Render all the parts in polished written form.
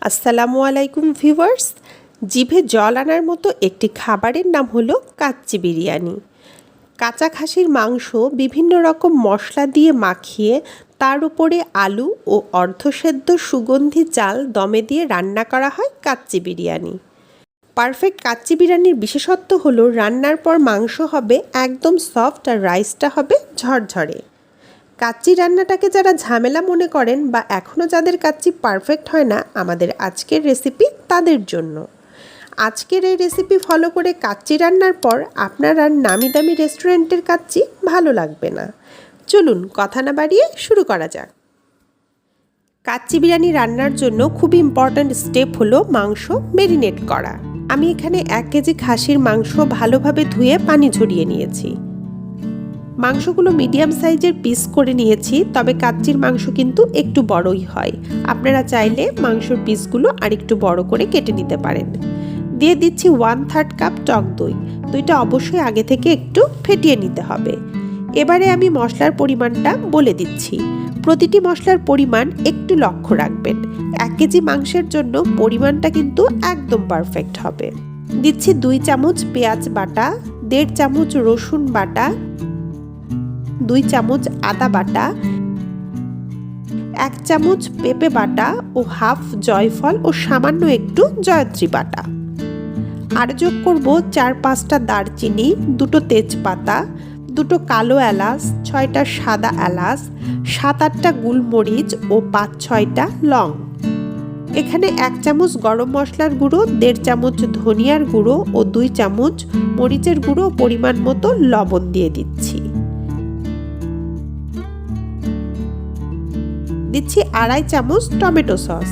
আসসালামু আলাইকুম ভিউয়ার্স। জিভে জল আনার মতো একটি খাবারের নাম হলো কাচ্চি বিরিয়ানি। কাঁচা খাসির মাংস বিভিন্ন রকম মশলা দিয়ে মাখিয়ে তার উপরে আলু ও অর্ধসেদ্ধ সুগন্ধি চাল দমে দিয়ে রান্না করা হয় কাচ্চি বিরিয়ানি। পারফেক্ট কাচ্চি বিরিয়ানির বিশেষত্ব হলো রান্নার পর মাংস হবে একদম সফট আর রাইসটা হবে ঝরঝরে। কাচ্চি রান্নাটাকে যারা ঝামেলা মনে করেন বা এখনও যাদের কাচ্চি পারফেক্ট হয় না, আমাদের আজকের রেসিপি তাদের জন্য। আজকের এই রেসিপি ফলো করে কাচ্চি রান্নার পর আপনার আর নামি দামি রেস্টুরেন্টের কাচ্চি ভালো লাগবে না। চলুন কথা না বাড়িয়ে শুরু করা যাক। কাচ্চি বিরিয়ানি রান্নার জন্য খুবই ইম্পর্ট্যান্ট স্টেপ হলো মাংস ম্যারিনেট করা। আমি এখানে 1 কেজি খাসির মাংস ভালোভাবে ধুয়ে পানি ঝরিয়ে নিয়েছি। মাংসগুলো মিডিয়াম সাইজের পিস করে নিয়েছি, তবে কাচ্চির মাংস কিন্তু একটু বড়ই হয়। আপনারা চাইলে মাংসের পিসগুলো আরেকটু বড় করে কেটে নিতে পারেন। দিয়ে দিচ্ছি 1/3 কাপ টক দই। দইটা অবশ্যই আগে থেকে একটু ফেটিয়ে নিতে হবে। এবারে আমি মশলার পরিমাণটা বলে দিচ্ছি। প্রতিটি মশলার পরিমাণ একটু লক্ষ্য রাখবেন। 1 কেজি মাংসের জন্য পরিমাণটা কিন্তু একদম পারফেক্ট হবে। দিচ্ছি 2 চামচ পেঁয়াজ বাটা, 1.5 চামচ রসুন বাটা, 2 চামচ আদা বাটা, 1 চামচ পেঁপে বাটা ও হাফ জয়ফল ও সামান্য একটু জয়ত্রী বাটা। আর যোগ করব 4-5টা দারচিনি, 2টো তেজপাতা, 2টো কালো এলাচ, 6টা সাদা এলাচ, 7-8টা গোলমরিচ ও 5-6টা লং। এখানে 1 চামচ গরম মশলার গুঁড়ো, 1.5 চামচ ধনিয়ার গুঁড়ো ও 2 চামচ মরিচের গুঁড়ো পরিমাণ মতো লবণ দিয়ে দিচ্ছি। দিচ্ছি 2.5 চামচ টমেটো সস।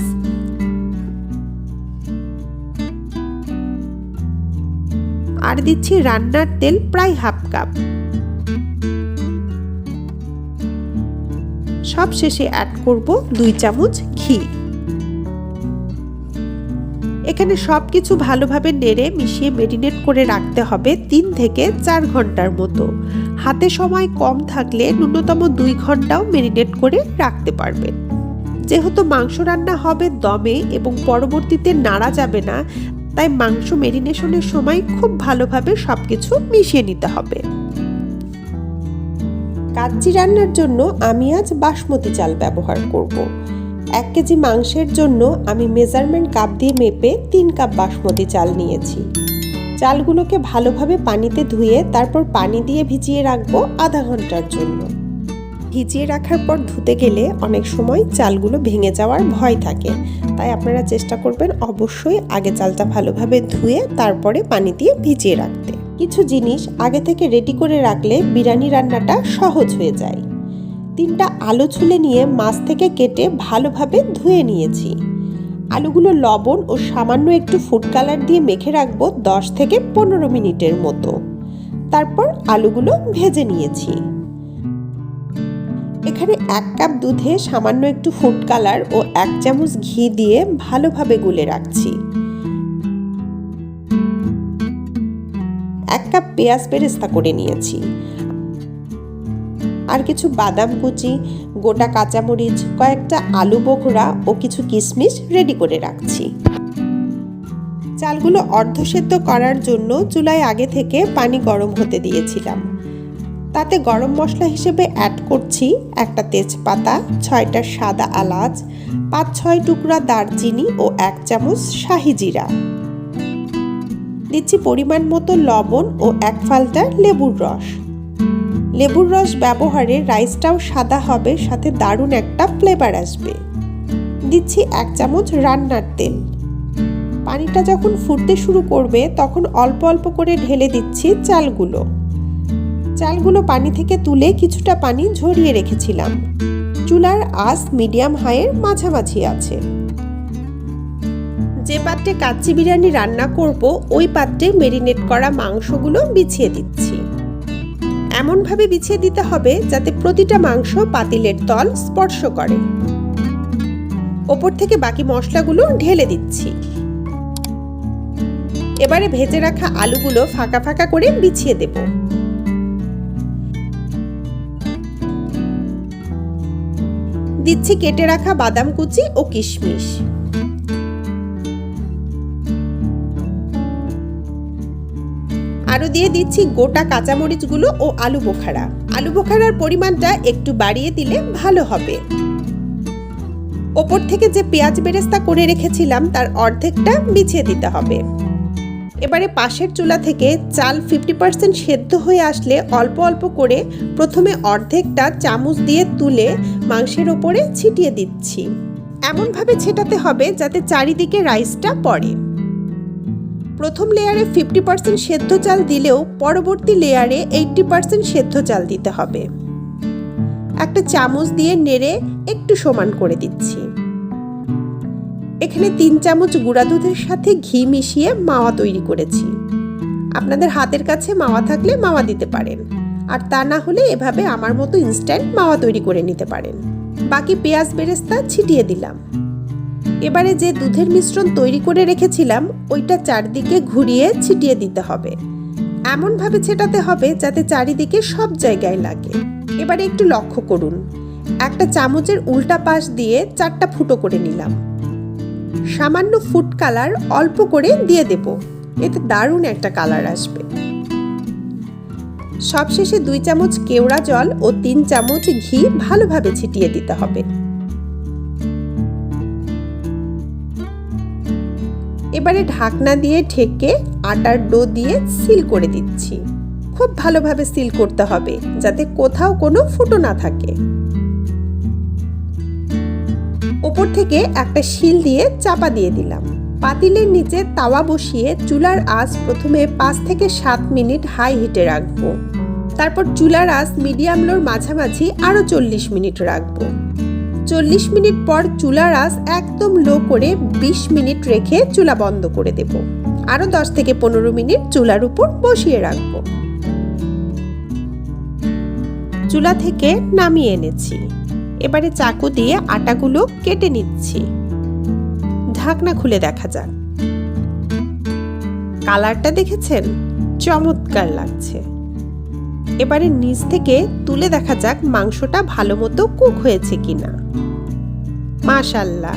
আর দিচ্ছি রান্নার তেল প্রায় হাফ কাপ। সব শেষে অ্যাড করব 2 চামচ ঘি। এখানে সবকিছু ভালোভাবে নেড়ে মিশিয়ে ম্যারিনেট করে রাখতে হবে 3 থেকে 4 ঘন্টার মতো। হাতে সময় কম থাকলে ন্যূনতম 2 ঘন্টাও ম্যারিনেট করে রাখতে পারবেন। যেহেতু মাংস রান্না হবে দমে এবং পরবর্তীতে নাড়া যাবে না, তাই মাংস ম্যারিনেশনের সময় খুব ভালোভাবে সবকিছু মিশিয়ে নিতে হবে। কাচ্চি রান্নার জন্য আমি আজ বাসমতি চাল ব্যবহার করব। 1 কেজি মাংসের জন্য আমি মেজারমেন্ট কাপ দিয়ে মেপে 3 কাপ বাসমতি চাল নিয়েছি। চালগুলোকে ভালোভাবে পানিতে ধুয়ে তারপর পানি দিয়ে ভিজিয়ে রাখবো আধা ঘন্টার জন্য। ভিজিয়ে রাখার পর ধুতে গেলে অনেক সময় চালগুলো ভেঙে যাওয়ার ভয় থাকে, তাই আপনারা চেষ্টা করবেন অবশ্যই আগে চালটা ভালোভাবে ধুয়ে তারপরে পানি দিয়ে ভিজিয়ে রাখতে। কিছু জিনিস আগে থেকে রেডি করে রাখলে বিরিয়ানি রান্নাটা সহজ হয়ে যায়। 3টা আলু ছুলে নিয়ে মাছ থেকে কেটে ভালোভাবে ধুয়ে নিয়েছি। আলুগুলো লবণ ও সামান্য একটু ফুড কালার দিয়ে মেখে রাখবো 10 থেকে 15 মিনিটের মতো। তারপর আলুগুলো ভেজে নিয়েছি। এখানে 1 কাপ দুধে সামান্য একটু ফুড কালার ও 1 চামচ ঘি দিয়ে ভালোভাবে গুলে রাখছি। 1 কাপ পেঁয়াজ বেরেস্তা করে নিয়েছি। আর কিছু বাদাম কুচি, গোটা কাঁচামরিচ, কয়েকটা আলু বোখরা ও কিছু কিশমিশ রেডি করে রাখছি। চালগুলো অর্ধসেদ্ধ করার জন্য চুলায় আগে থেকে পানি গরম হতে দিয়েছিলাম। তাতে গরম মশলা হিসেবে অ্যাড করছি 1টা তেজপাতা, 6টা সাদা এলাচ, 5-6 টুকরা দারচিনি ও 1 চামচ শাহি জিরা। দিচ্ছি পরিমাণ মতো লবণ ও 1 ফালটা লেবুর রস। লেবুর রস ব্যবহারে রাইসটাও সাদা হবে, সাথে দারুণ একটা ফ্লেভার আসবে। দিচ্ছি 1 চামচ রান্নার তেল। পানিটা যখন ফুটতে শুরু করবে তখন অল্প অল্প করে ঢেলে দিচ্ছি চালগুলো। চালগুলো পানি থেকে তুলে কিছুটা পানি ঝরিয়ে রেখেছিলাম। চুলার আঁচ মিডিয়াম হাইয়ের মাঝামাঝি আছে। যে পাত্রে কাচ্চি বিরিয়ানি রান্না করব ওই পাত্রে ম্যারিনেট করা মাংসগুলো বিছিয়ে দিচ্ছি। এমনভাবে বিছিয়ে দিতে হবে যাতে প্রতিটা মাংস পাতিলের তল স্পর্শ করে। ওপর থেকে বাকি মশলাগুলো ঢেলে দিচ্ছি। এবারে ভেজে রাখা আলুগুলো ফাঁকা ফাঁকা করে বিছিয়ে দেব। দিচ্ছি কেটে রাখা বাদাম কুচি ও কিশমিশ। আরও দিয়ে দিচ্ছি গোটা কাঁচামরিচগুলো ও আলু বোখারা। আলু বোখারার পরিমাণটা একটু বাড়িয়ে দিলে ভালো হবে। ওপর থেকে যে পেঁয়াজ বেরেস্তা করে রেখেছিলাম তার অর্ধেকটা বিছিয়ে দিতে হবে। এবারে পাশের চুলা থেকে চাল 50% সেদ্ধ হয়ে আসলে অল্প অল্প করে প্রথমে অর্ধেকটা চামচ দিয়ে তুলে মাংসের ওপরে ছিটিয়ে দিচ্ছি। এমনভাবে ছেটাতে হবে যাতে চারিদিকে রাইসটা পড়ে। প্রথম লেয়ারে 50% সেদ্ধ চাল দিলেও পরবর্তী লেয়ারে 80% সেদ্ধ চাল দিতে হবে। একটা চামচ দিয়ে নেড়ে একটু সমান করে দিচ্ছি। এখানে 3 চামচ গুঁড়া দুধের সাথে ঘি মিশিয়ে মাওয়া তৈরি করেছি। আপনাদের হাতের কাছে মাওয়া থাকলে মাওয়া দিতে পারেন, আর তা না হলে এভাবে আমার মতো ইনস্ট্যান্ট মাওয়া তৈরি করে নিতে পারেন। বাকি পেঁয়াজ বেরেস্তা ছিটিয়ে দিলাম। এবারে যে দুধের মিশ্রণ তৈরি করে রেখেছিলাম ওইটা চারদিকে ঘুরিয়ে ছিটিয়ে দিতে হবে। এমনভাবে ছেটাতে হবে যাতে চারিদিকে সব জায়গায় লাগে। এবারে একটু লক্ষ্য করুন, একটা চামচের উল্টা পাশ দিয়ে 4টা ফুটো করে নিলাম। সামান্য ফুড কালার অল্প করে দিয়ে দেব, এতে দারুণ একটা কালার আসবে। সবশেষে 2 চামচ কেওড়া জল ও 3 চামচ ঘি ভালোভাবে ছিটিয়ে দিতে হবে। এবারে ঢাকনা দিয়ে ঢেকে আটার ডো দিয়ে সিল করে দিচ্ছি। খুব ভালোভাবে সিল করতে হবে যাতে কোথাও কোনো ফুটো না থাকে। ওপর থেকে একটা শিল দিয়ে চাপা দিয়ে দিলাম। পাতিলের নিচে তাওয়া বসিয়ে চুলার আঁচ প্রথমে 5 থেকে 7 মিনিট হাই হিটে রাখবো। তারপর চুলার আঁচ মিডিয়াম লোর মাঝামাঝি আরও 40 মিনিট রাখবো। 40 মিনিট পর চুলার আঁচ একদম লো করে 20 মিনিট রেখে চুলা বন্ধ করে দেব। আরও 10 থেকে 15 মিনিট চুলার উপর বসিয়ে রাখবো। চুলা থেকে নামিয়ে এনেছি। এবারে চাকু দিয়ে আটাগুলো কেটে নিচ্ছি। ঢাকনা খুলে দেখা যাক। কালারটা দেখেছেন? চমৎকার লাগছে। এবারে নিচ থেকে তুলে দেখা যাক মাংসটা ভালো মতো কুক হয়েছে কিনা। মাশাআল্লাহ,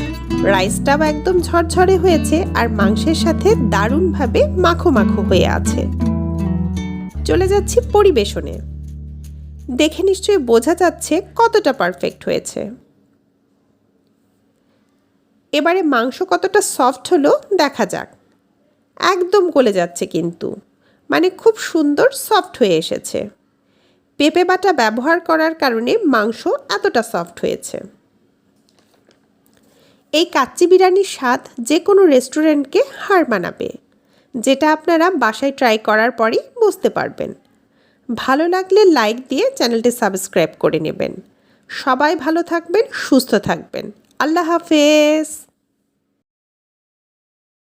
রাইসটাও একদম ঝরঝরে হয়েছে আর মাংসের সাথে দারুণভাবে মাখো মাখো হয়ে আছে। চলে যাচ্ছি পরিবেশনে। দেখে নিশ্চয়ই বোঝা যাচ্ছে কতটা পারফেক্ট হয়েছে। এবারে মাংস কতটা সফট হলো দেখা যাক। একদম গলে যাচ্ছে কিন্তু, মানে খুব সুন্দর সফট হয়ে এসেছে। পেঁপে বাটা ব্যবহার করার কারণে মাংস এতটা সফট হয়েছে। এই কাচ্চি বিরিয়ানির স্বাদ যে কোনো রেস্টুরেন্টকে হার মানাবে, যেটা আপনারা বাসায় ট্রাই করার পরই বুঝতে পারবেন। ভালো লাগলে লাইক দিয়ে চ্যানেলটি সাবস্ক্রাইব করে নেবেন। সবাই ভালো থাকবেন, সুস্থ থাকবেন। আল্লাহ হাফেজ।